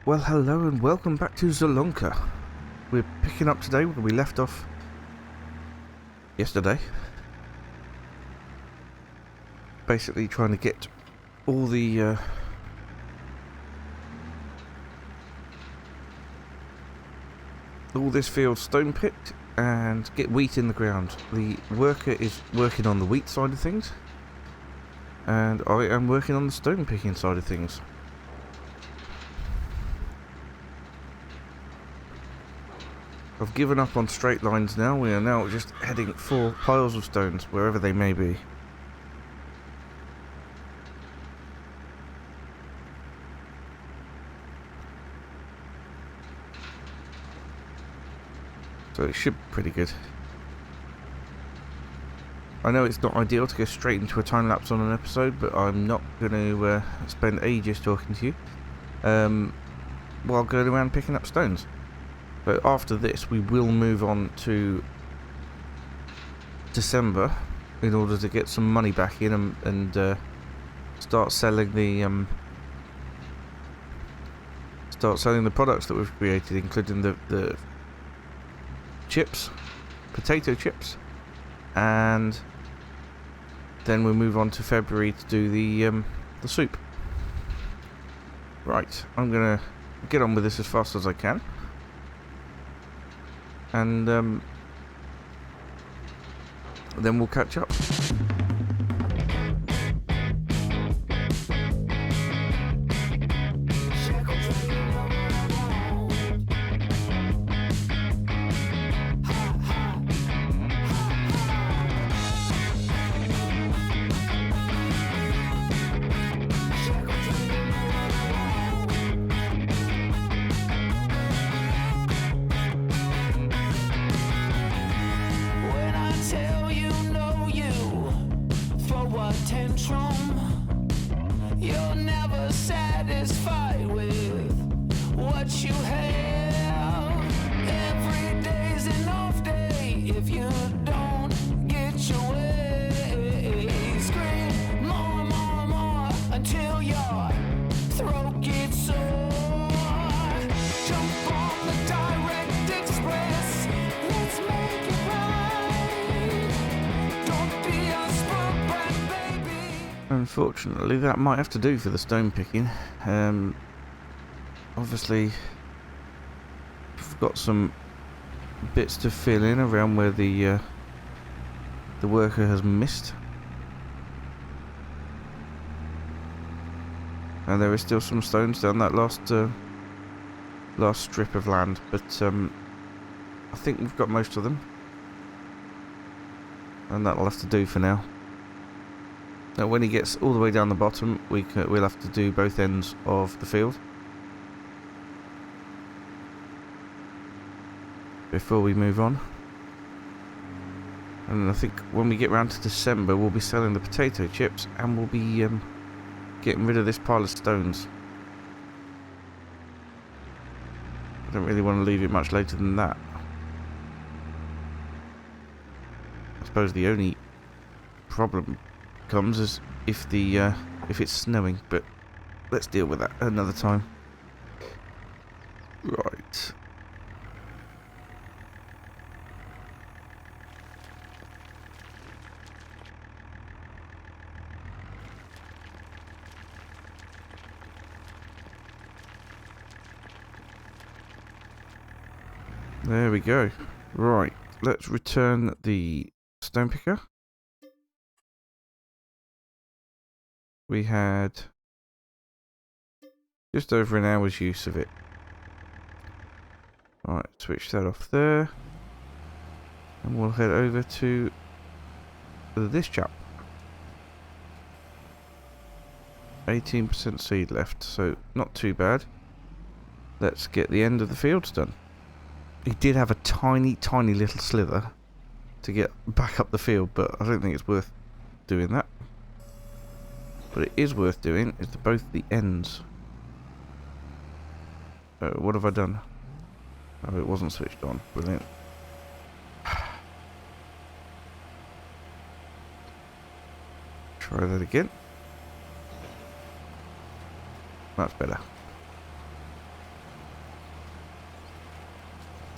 Well, hello and welcome back to Zielonka. We're picking up today where we left off yesterday. Basically trying to get all the all this field stone picked and get wheat in the ground. The worker is working on the wheat side of things, and I am working on the stone picking side of things. I've given up on straight lines now. We are now just heading for piles of stones, wherever they may be. So it should be pretty good. I know it's not ideal to go straight into a time lapse on an episode, but I'm not going to spend ages talking to you while going around picking up stones. But after this, we will move on to December in order to get some money back in and start selling the products that we've created, including the chips, potato chips, and then we'll move on to February to do the soup. Right, I'm gonna get on with this as fast as I can. And then we'll catch up. You're never satisfied with what you have. Every day's an off day if you don't get your way. Scream more, more, more until your throat gets sore. Jump on the direct express. Let's make it right. Don't be a spoiled brat, baby. Unfortunately, that might have to do for the stone picking. Obviously, we've got some bits to fill in around where the worker has missed, and there is still some stones down that last strip of land. But I think we've got most of them, and that'll have to do for now. Now, when he gets all the way down the bottom, we'll have to do both ends of the field before we move on. And I think when we get round to December, we'll be selling the potato chips, and we'll be getting rid of this pile of stones. I don't really want to leave it much later than that. I suppose the only problem comes as if it's snowing, but let's deal with that another time. Right. There we go. Right, let's return the stone picker. We had just over an hour's use of it. Right, switch that off there. And we'll head over to this chap. 18% seed left, so not too bad. Let's get the end of the fields done. He did have a tiny, tiny little slither to get back up the field, but I don't think it's worth doing that. What it is worth doing is both the ends. What have I done? Oh, it wasn't switched on. Brilliant. Try that again. That's better.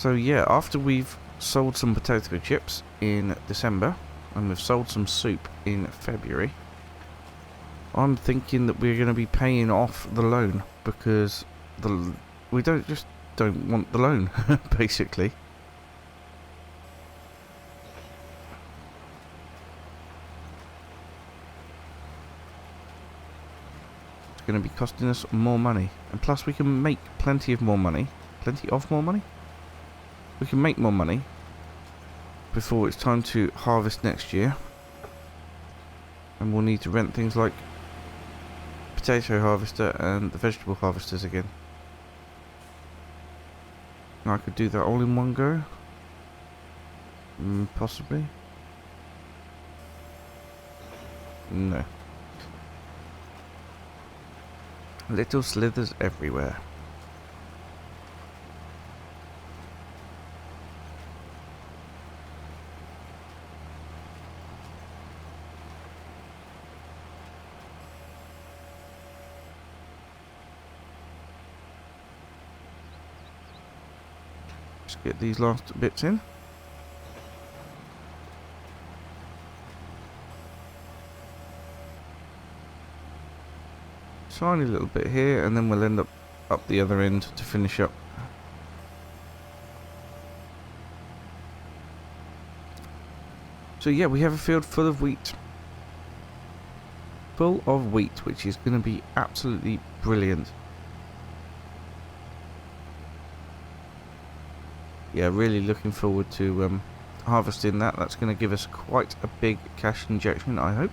So yeah, after we've sold some potato chips in December, and we've sold some soup in February, I'm thinking that we're going to be paying off the loan, because we don't want the loan, basically. It's going to be costing us more money, and plus we can make plenty of more money. We can make more money before it's time to harvest next year, and we'll need to rent things like potato harvester and the vegetable harvesters again. I could do that all in one go. Possibly. No. Little slithers everywhere. Just get these last bits in. Tiny little bit here, and then we'll end up the other end to finish up. So yeah, we have a field full of wheat. Full of wheat, which is going to be absolutely brilliant. Yeah, really looking forward to harvesting that. That's going to give us quite a big cash injection, I hope.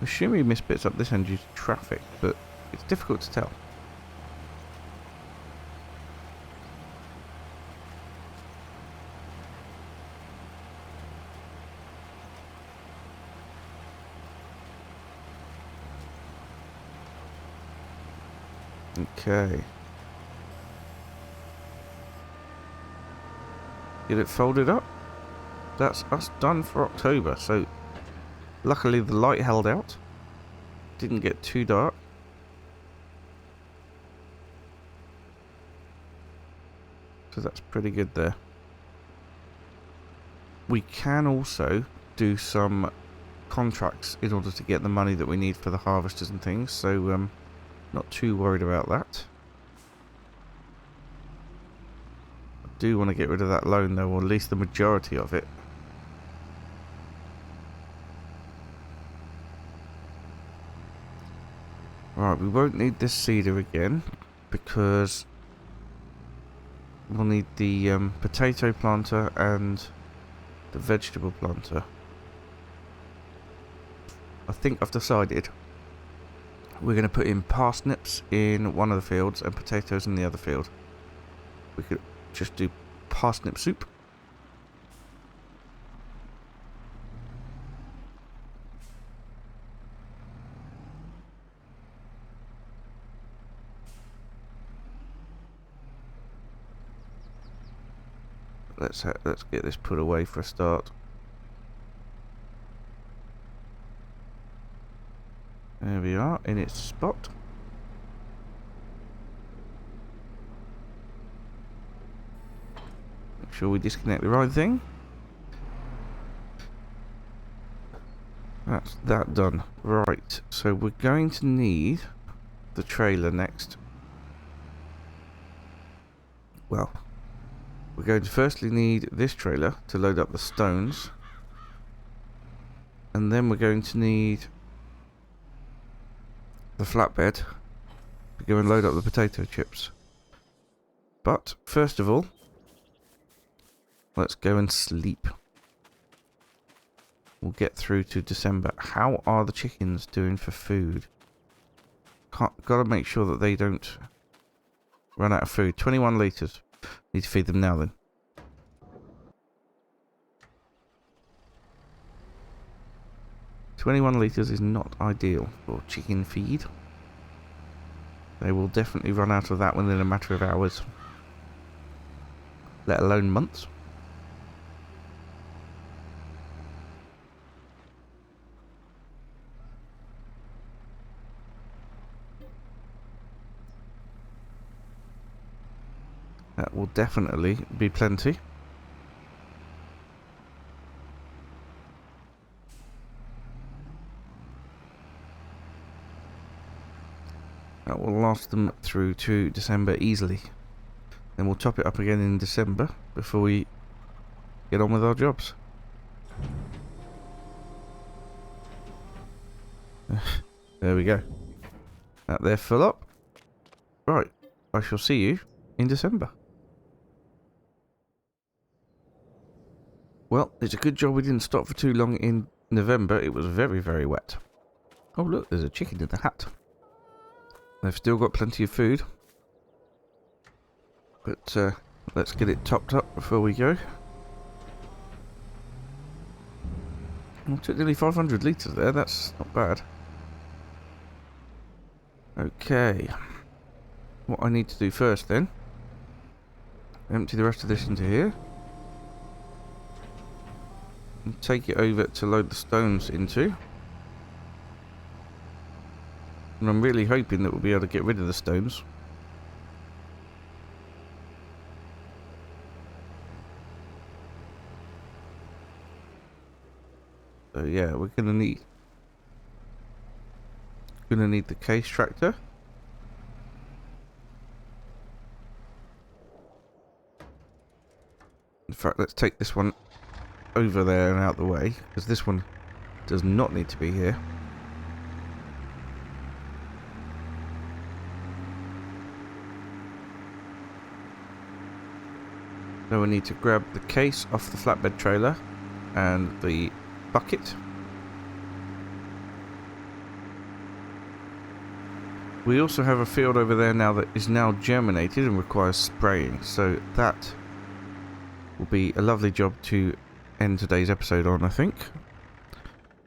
I assume we missed bits up this end due to traffic, but it's difficult to tell. Okay. Get it folded up. That's us done for October, so luckily the light held out. Didn't get too dark. So that's pretty good there. We can also do some contracts in order to get the money that we need for the harvesters and things, so not too worried about that. I do want to get rid of that loan though, or at least the majority of it. Right, we won't need this seeder again, because we'll need the potato planter and the vegetable planter. I think I've decided we're going to put in parsnips in one of the fields and potatoes in the other field. We could just do parsnip soup. Let's get this put away for a start. There we are, in its spot. Make sure we disconnect the right thing. That's that done. Right, so we're going to need the trailer next. Well, we're going to firstly need this trailer to load up the stones. And then we're going to need the flatbed to go and load up the potato chips. But first of all, let's go and sleep. We'll get through to December. How are the chickens doing for food? Gotta make sure that they don't run out of food. 21 litres. Need to feed them now then. 21 litres is not ideal for chicken feed. They will definitely run out of that within a matter of hours, let alone months. That will definitely be plenty. That will last them through to December easily. Then we'll top it up again in December before we get on with our jobs. There we go. That they're full up. Right, I shall see you in December. Well, it's a good job we didn't stop for too long in November. It was very, very wet. Oh look, there's a chicken in the hat. They've still got plenty of food. But let's get it topped up before we go. Well, took nearly 500 litres there, that's not bad. Okay. What I need to do first then, empty the rest of this into here. And take it over to load the stones into. And I'm really hoping that we'll be able to get rid of the stones. So yeah, we're gonna need the case tractor. In fact, let's take this one over there and out the way, because this one does not need to be here. So we need to grab the case off the flatbed trailer and the bucket. We also have a field over there now that is now germinated and requires spraying, so that will be a lovely job to end today's episode on, I think.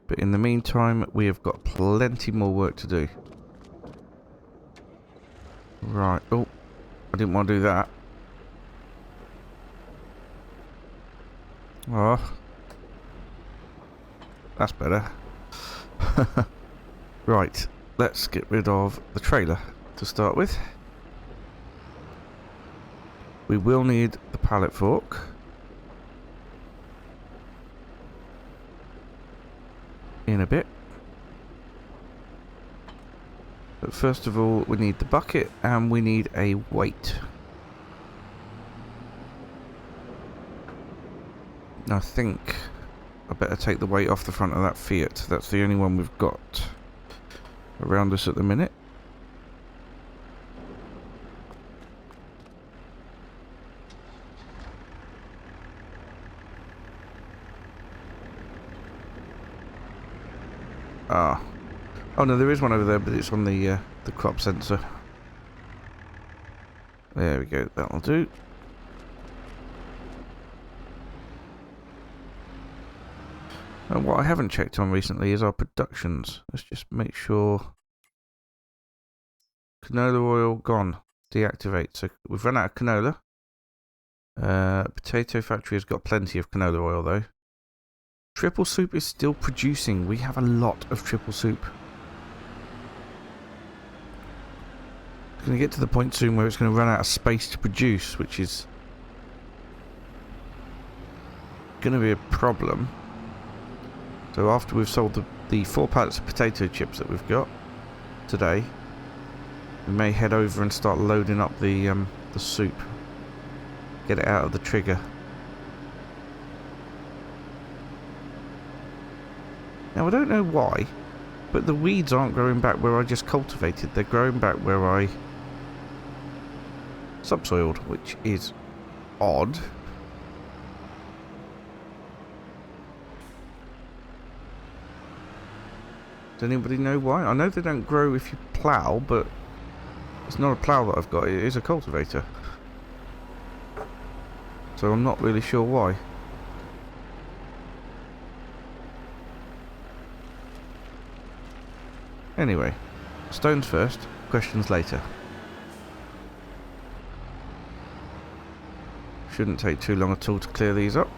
But in the meantime, we have got plenty more work to do. Right, oh, I didn't want to do that. Oh, that's better. Right, let's get rid of the trailer to start with. We will need the pallet fork. In a bit. But first of all, we need the bucket and we need a weight. I think I better take the weight off the front of that Fiat. That's the only one we've got around us at the minute. Ah. Oh no, there is one over there, but it's on the crop sensor. There we go, that'll do. And what I haven't checked on recently is our productions. Let's just make sure. Canola oil gone. Deactivate. So we've run out of canola. Potato factory has got plenty of canola oil though. Triple soup is still producing. We have a lot of triple soup. It's going to get to the point soon where it's going to run out of space to produce, which is going to be a problem. So after we've sold the 4 pallets of potato chips that we've got today, we may head over and start loading up the soup. Get it out of the trigger. Now I don't know why, but the weeds aren't growing back where I just cultivated. They're growing back where I subsoiled, which is odd. Does anybody know why? I know they don't grow if you plough, but it's not a plough that I've got, it is a cultivator. So I'm not really sure why. Anyway, stones first, questions later. Shouldn't take too long at all to clear these up.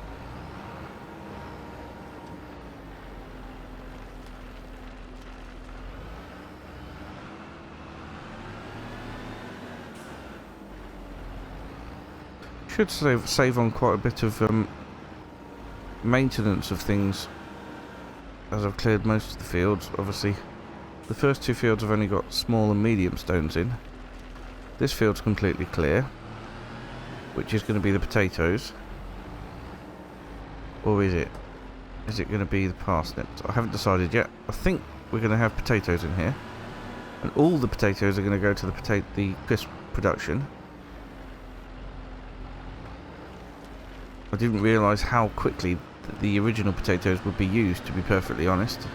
Should save on quite a bit of maintenance of things as I've cleared most of the fields. Obviously, the first two fields have only got small and medium stones in. This field's completely clear, which is going to be the potatoes. Or is it? Is it going to be the parsnips? I haven't decided yet. I think we're going to have potatoes in here. And all the potatoes are going to go to the crisp production. I didn't realise how quickly the original potatoes would be used, to be perfectly honest.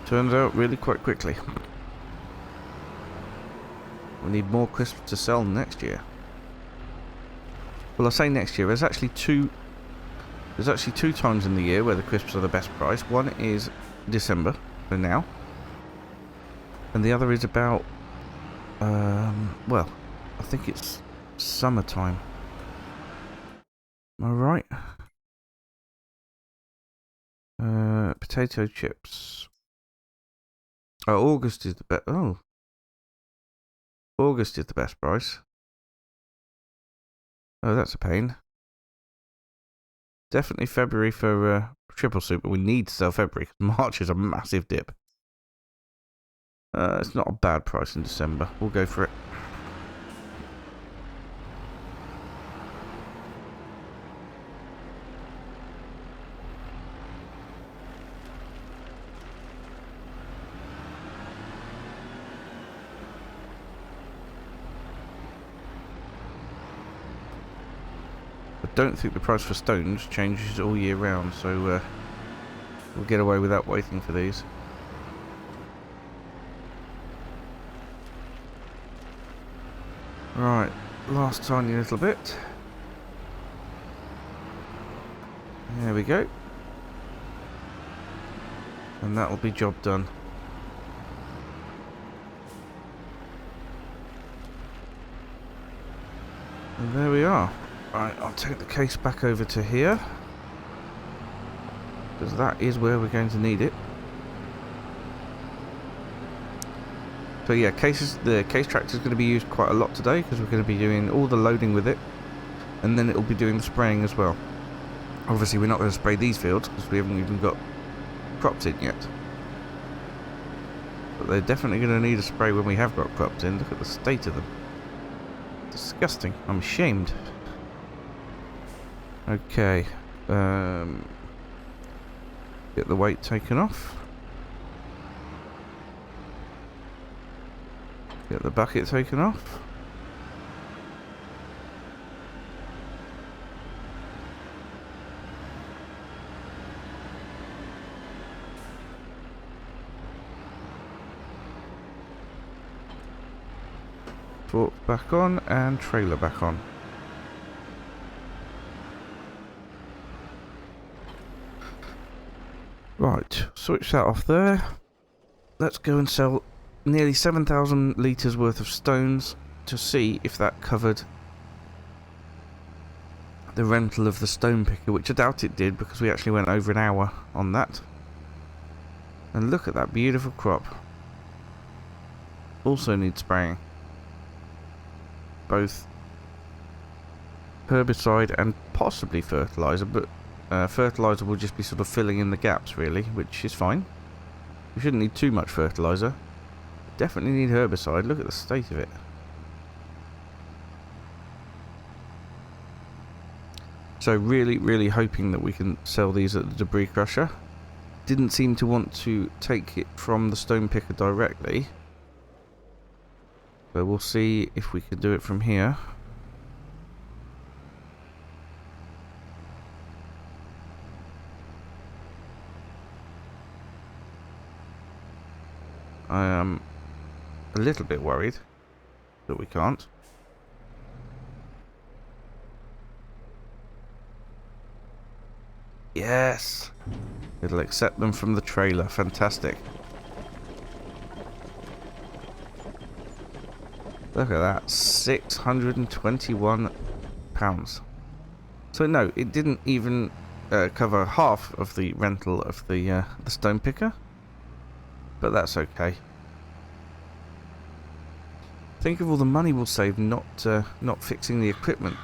Turns out really quite quickly. We need more crisps to sell next year. Well, I say next year. There's actually two times in the year where the crisps are the best price. One is December, so now. And the other is about, well, I think it's summertime. Am I right? Potato chips. Oh, August is the best. Oh. August is the best price. Oh, that's a pain. Definitely February for triple soup, but we need to sell February because March is a massive dip. It's not a bad price in December. We'll go for it. I don't think the price for stones changes all year round, so we'll get away without waiting for these. Right, last tiny little bit. There we go. And that will be job done. And there we are. Right, I'll take the case back over to here, because that is where we're going to need it. So yeah, the case tractor is going to be used quite a lot today, because we're going to be doing all the loading with it, and then it will be doing the spraying as well. Obviously we're not going to spray these fields, because we haven't even got crops in yet. But they're definitely going to need a spray when we have got crops in. Look at the state of them. Disgusting. I'm ashamed. Okay. Get the weight taken off. Get the bucket taken off. Fork back on and trailer back on. Right, switch that off there. Let's go and sell nearly 7,000 litres worth of stones to see if that covered the rental of the stone picker, which I doubt it did because we actually went over an hour on that. And look at that beautiful crop. Also needs spraying. Both herbicide and possibly fertiliser, but fertiliser will just be sort of filling in the gaps really, which is fine. We shouldn't need too much fertiliser. Definitely need herbicide. Look at the state of it. So really hoping that we can sell these at the debris crusher. Didn't seem to want to take it from the stone picker directly, so we'll see if we can do it from here. I am a little bit worried that we can't. Yes! It'll accept them from the trailer. Fantastic. Look at that. £621. So no, it didn't even cover half of the rental of the stone picker. But that's okay. Think of all the money we'll save not fixing the equipment.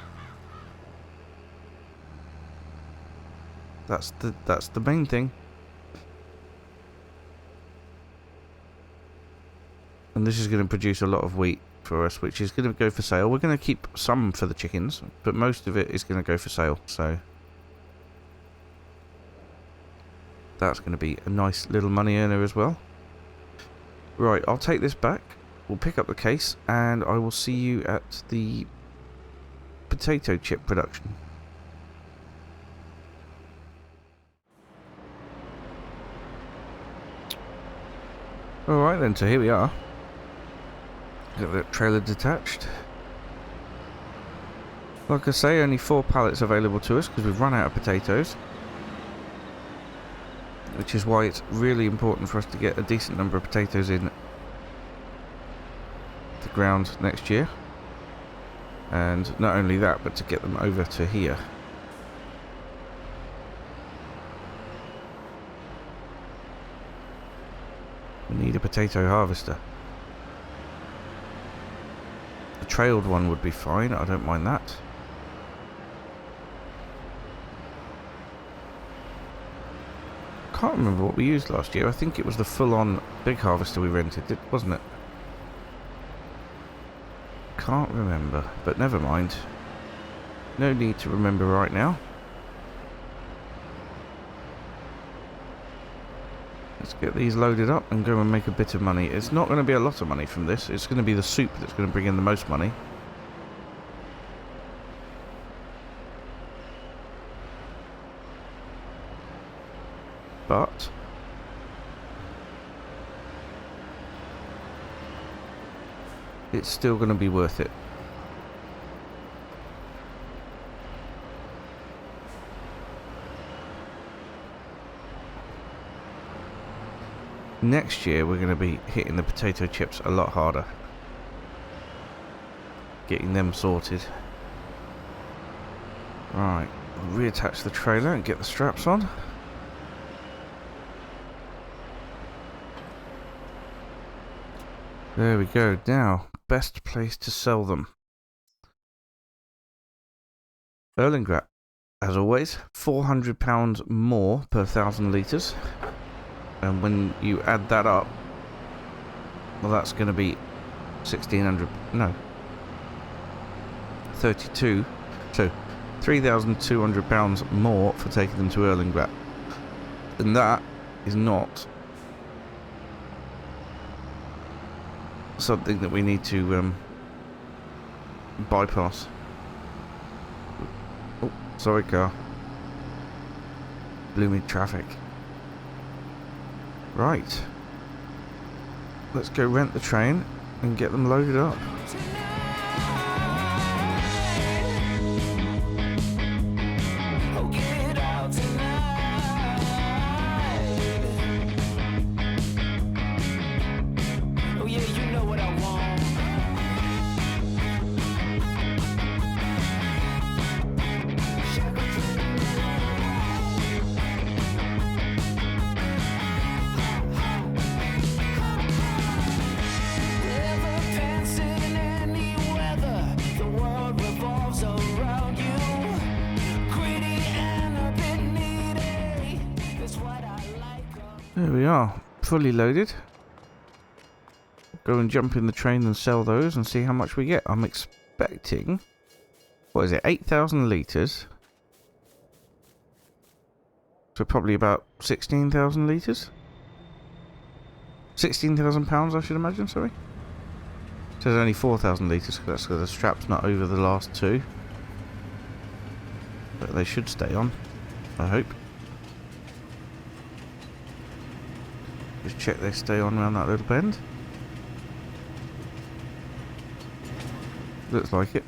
That's the main thing. And this is going to produce a lot of wheat for us, which is going to go for sale. We're going to keep some for the chickens, but most of it is going to go for sale. So that's going to be a nice little money earner as well. Right, I'll take this back. We'll pick up the case, and I will see you at the potato chip production. Alright then, so here we are. Got the trailer detached. Like I say, only 4 pallets available to us because we've run out of potatoes. Which is why it's really important for us to get a decent number of potatoes in the ground next year. And not only that, but to get them over to here. We need a potato harvester. A trailed one would be fine, I don't mind that. Can't remember what we used last year. I think it was the full-on big harvester we rented, wasn't it? Can't remember, but never mind. No need to remember right now. Let's get these loaded up and go and make a bit of money. It's not going to be a lot of money from this. It's going to be the soup that's going to bring in the most money. But it's still going to be worth it. Next year we're going to be hitting the potato chips a lot harder. Getting them sorted. Right, reattach the trailer and get the straps on. There we go. Now, best place to sell them. Erlengrat, as always, £400 more per 1,000 litres. And when you add that up, well, that's going to be 1,600, no, 32, so £3,200 more for taking them to Erlengrat. And that is not something that we need to bypass. Oh, sorry car. Blew me traffic. Right. Let's go rent the train and get them loaded up. There we are, fully loaded. Go and jump in the train and sell those and see how much we get. I'm expecting, what is it, 8,000 litres. So probably about 16,000 litres. £16,000 I should imagine, sorry. It says only 4,000 litres because that's because the strap's not over the last two. But they should stay on, I hope. Just check they stay on around that little bend. Looks like it.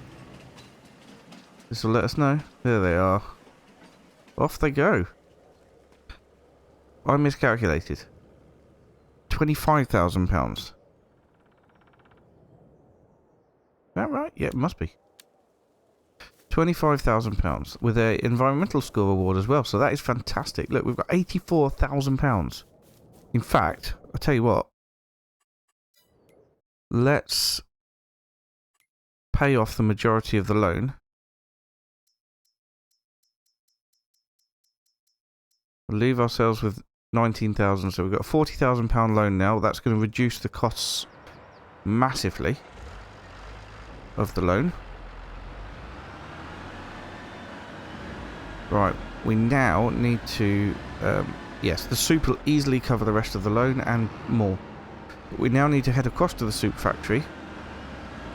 This will let us know. There they are. Off they go. I miscalculated. £25,000. Is that right? Yeah, it must be. £25,000 with a environmental score award as well. So that is fantastic. Look, we've got £84,000. In fact, I'll tell you what. Let's pay off the majority of the loan. We'll leave ourselves with 19,000. So we've got a £40,000 loan now. That's going to reduce the costs massively of the loan. Right, we now need to, yes, the soup will easily cover the rest of the loan and more. But we now need to head across to the soup factory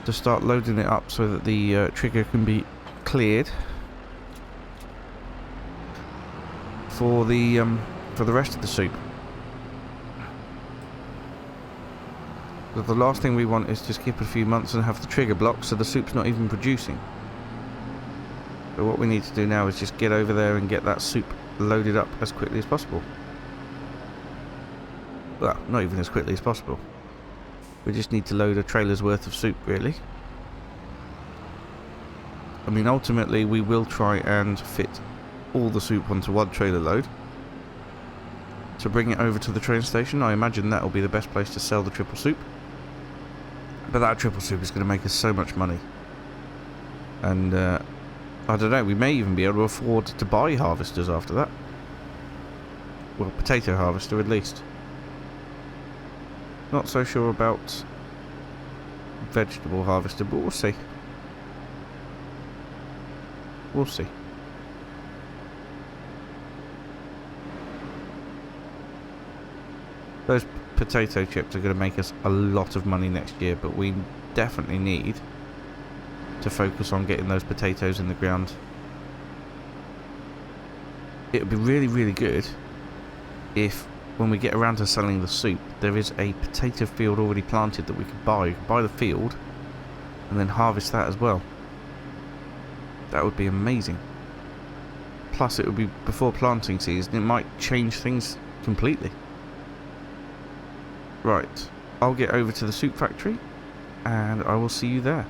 to start loading it up so that the trigger can be cleared for the rest of the soup. But the last thing we want is to skip a few months and have the trigger blocked so the soup's not even producing. So what we need to do now is just get over there and get that soup loaded up as quickly as possible. Well, not even as quickly as possible. We just need to load a trailer's worth of soup, really. I mean, ultimately, we will try and fit all the soup onto one trailer load to bring it over to the train station. I imagine that will be the best place to sell the triple soup. But that triple soup is going to make us so much money. And, I don't know, we may even be able to afford to buy harvesters after that. Well, potato harvester at least. Not so sure about vegetable harvester, but we'll see. We'll see. Those potato chips are going to make us a lot of money next year, but we definitely need to focus on getting those potatoes in the ground. It would be really, really good if, when we get around to selling the soup, there is a potato field already planted that we could buy. Buy the field and then harvest that as well. That would be amazing. Plus, it would be before planting season. It might change things completely. Right, I'll get over to the soup factory and I will see you there.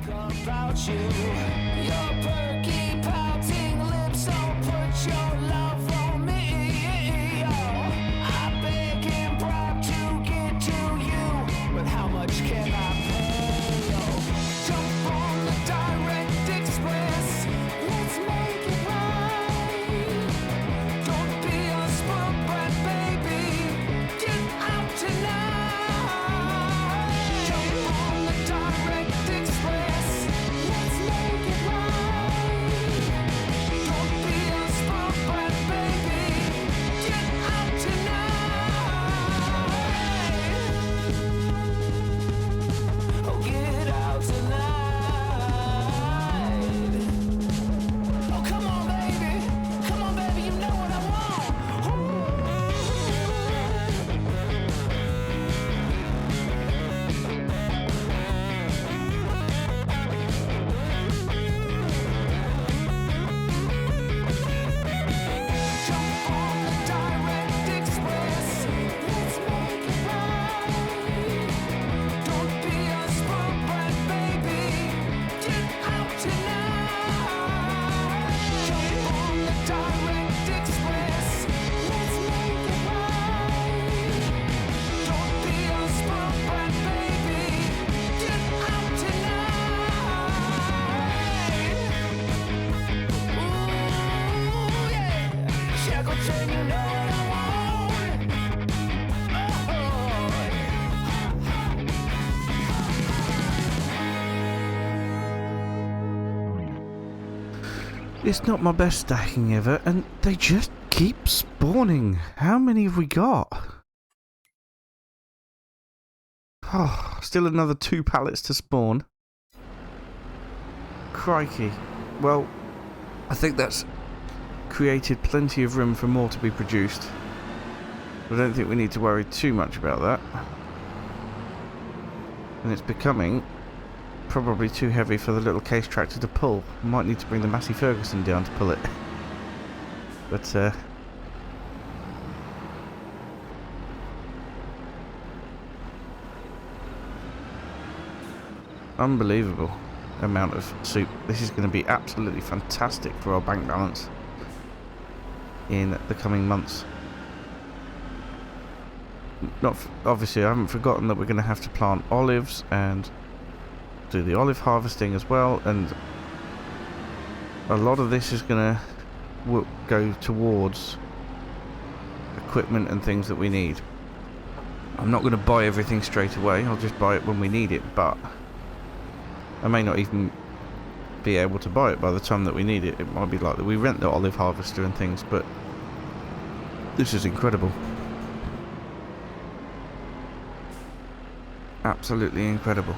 About you, your perky pouting lips, I'll put your love on me. I beg and bribe to get to you, but how much can I pay? Jump on the direct express, let's make it right. Don't be a spoiled brat, baby, get out tonight. Jump on the direct express. It's not my best stacking ever, and they just keep spawning. How many have we got? Oh, still another 2 pallets to spawn. Crikey. Well, I think that's created plenty of room for more to be produced. I don't think we need to worry too much about that. And it's becoming probably too heavy for the little case tractor to pull. Might need to bring the Massey Ferguson down to pull it. But Unbelievable amount of soup. This is going to be absolutely fantastic for our bank balance in the coming months. Obviously, I haven't forgotten that we're going to have to plant olives and do the olive harvesting as well, and a lot of this is going to go towards equipment and things that we need. I'm not going to buy everything straight away, I'll just buy it when we need it, but I may not even be able to buy it by the time that we need it. It might be like that we rent the olive harvester and things, but this is incredible. Absolutely incredible.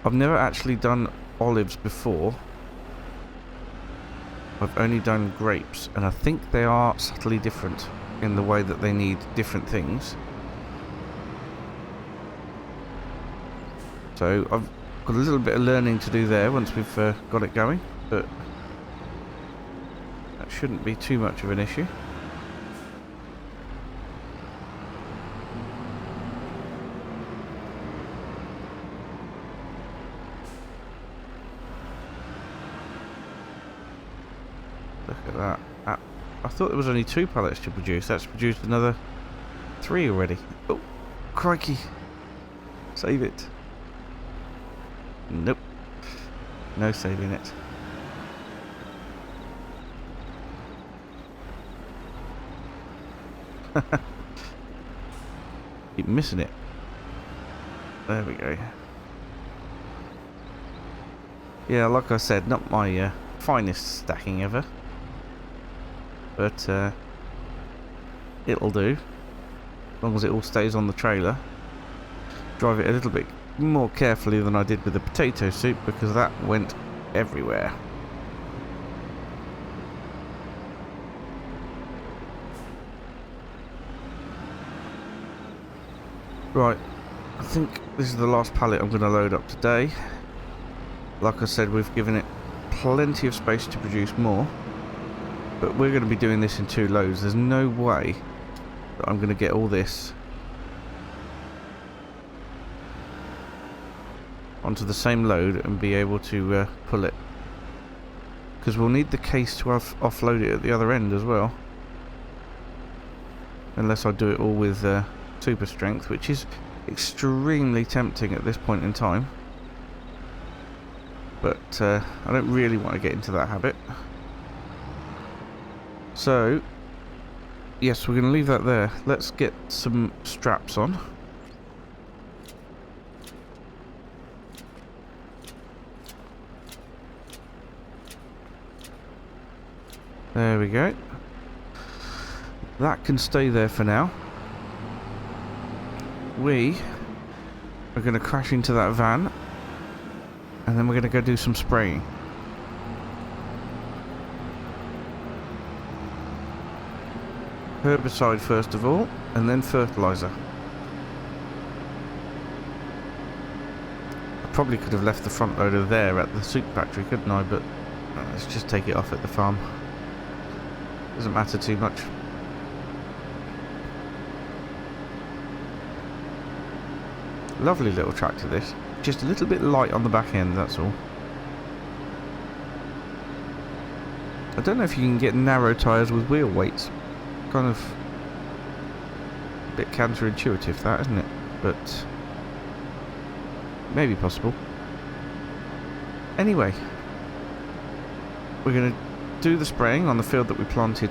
I've never actually done olives before. I've only done grapes, and I think they are subtly different in the way that they need different things. So I've got a little bit of learning to do there once we've got it going, but that shouldn't be too much of an issue. Look at that. I thought there was only 2 pallets to produce. That's produced another 3 already. Oh, crikey. Save it. Nope. No saving it. Keep missing it. There we go. Yeah, like I said, not my finest stacking ever. But it'll do, as long as it all stays on the trailer. Drive it a little bit more carefully than I did with the potato soup, because that went everywhere. Right, I think this is the last pallet I'm going to load up today. Like I said, we've given it plenty of space to produce more. But we're going to be doing this in 2 loads. There's no way that I'm going to get all this onto the same load and be able to pull it. Because we'll need the case to offload it at the other end as well. Unless I do it all with super strength, which is extremely tempting at this point in time. But I don't really want to get into that habit. So, yes, we're going to leave that there. Let's get some straps on. There we go. That can stay there for now. We are going to crash into that van, and then we're going to go do some spraying. Herbicide first of all, and then fertilizer. I probably could have left the front loader there at the soup factory, couldn't I? But let's just take it off at the farm. Doesn't matter too much. Lovely little tractor this. Just a little bit light on the back end, that's all. I don't know if you can get narrow tyres with wheel weights. Kind of a bit counterintuitive, that, isn't it? But maybe possible. Anyway, we're going to do the spraying on the field that we planted,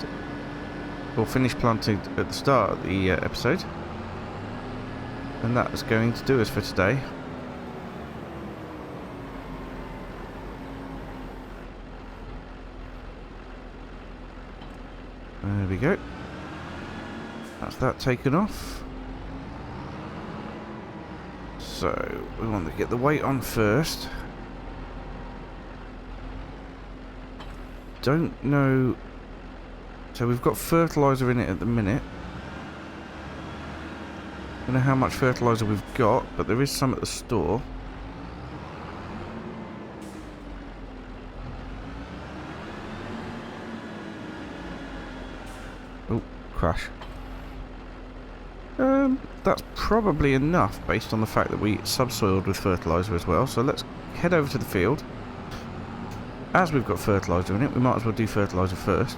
or finished planting at the start of the episode, and that is going to do us for today. There we go. That's that taken off. So we want to get the weight on first. Don't know. So we've got fertilizer in it at the minute. Don't know how much fertilizer we've got, but there is some at the store. Oh, crash. That's probably enough based on the fact that we subsoiled with fertiliser as well. So let's head over to the field. As we've got fertiliser in it, we might as well do fertiliser first.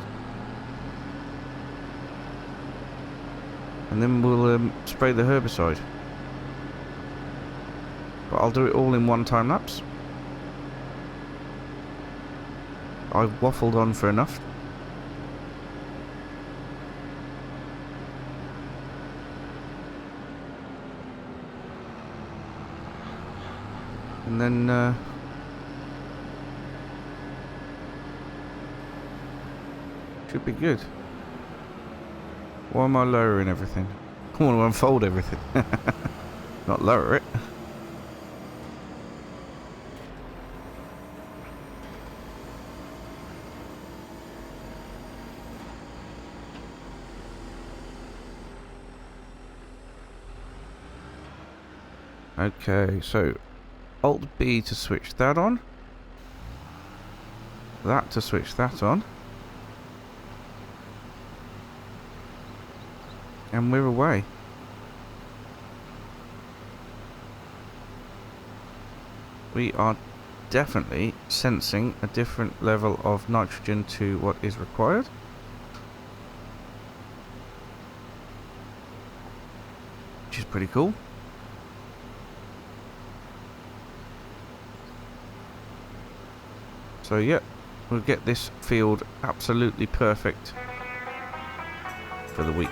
And then we'll spray the herbicide. But I'll do it all in one time lapse. I've waffled on for enough. And then should be good. Why am I lowering everything? I want to unfold everything. Not lower it. Okay, so Alt B to switch that on. That to switch that on. And we're away. We are definitely sensing a different level of nitrogen to what is required. Which is pretty cool. So yeah, we'll get this field absolutely perfect for the wheat.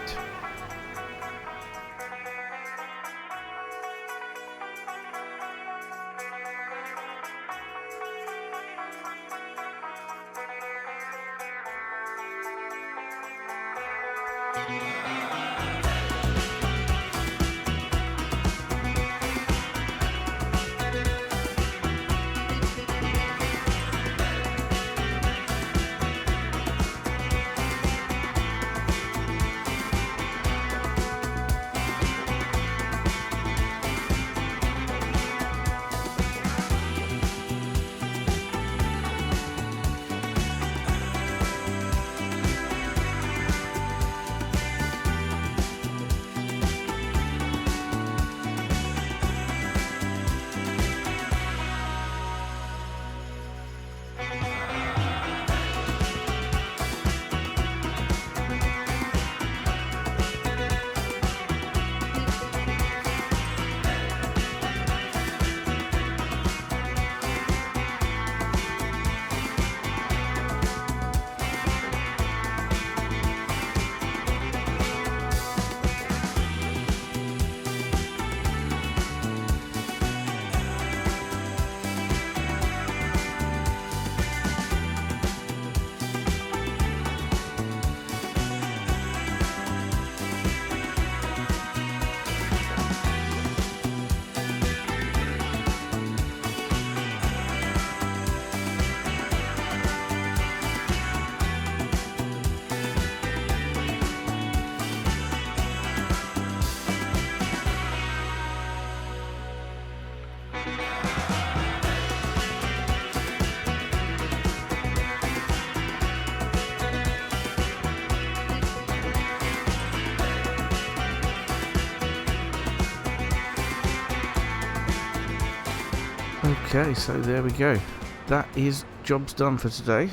Okay, so there we go. That is jobs done for today.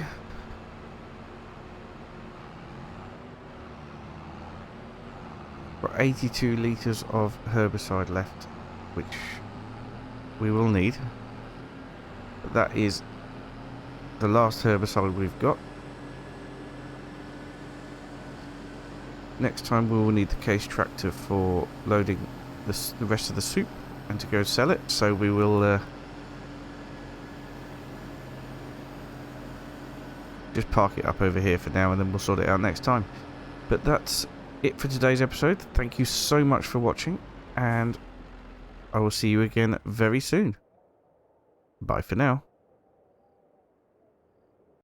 Got 82 litres of herbicide left, which we will need. But that is the last herbicide we've got. Next time we will need the case tractor for loading the rest of the soup and to go sell it, so we will just park it up over here for now and then we'll sort it out next time. But that's it for today's episode. Thank you so much for watching, and I will see you again very soon. Bye for now.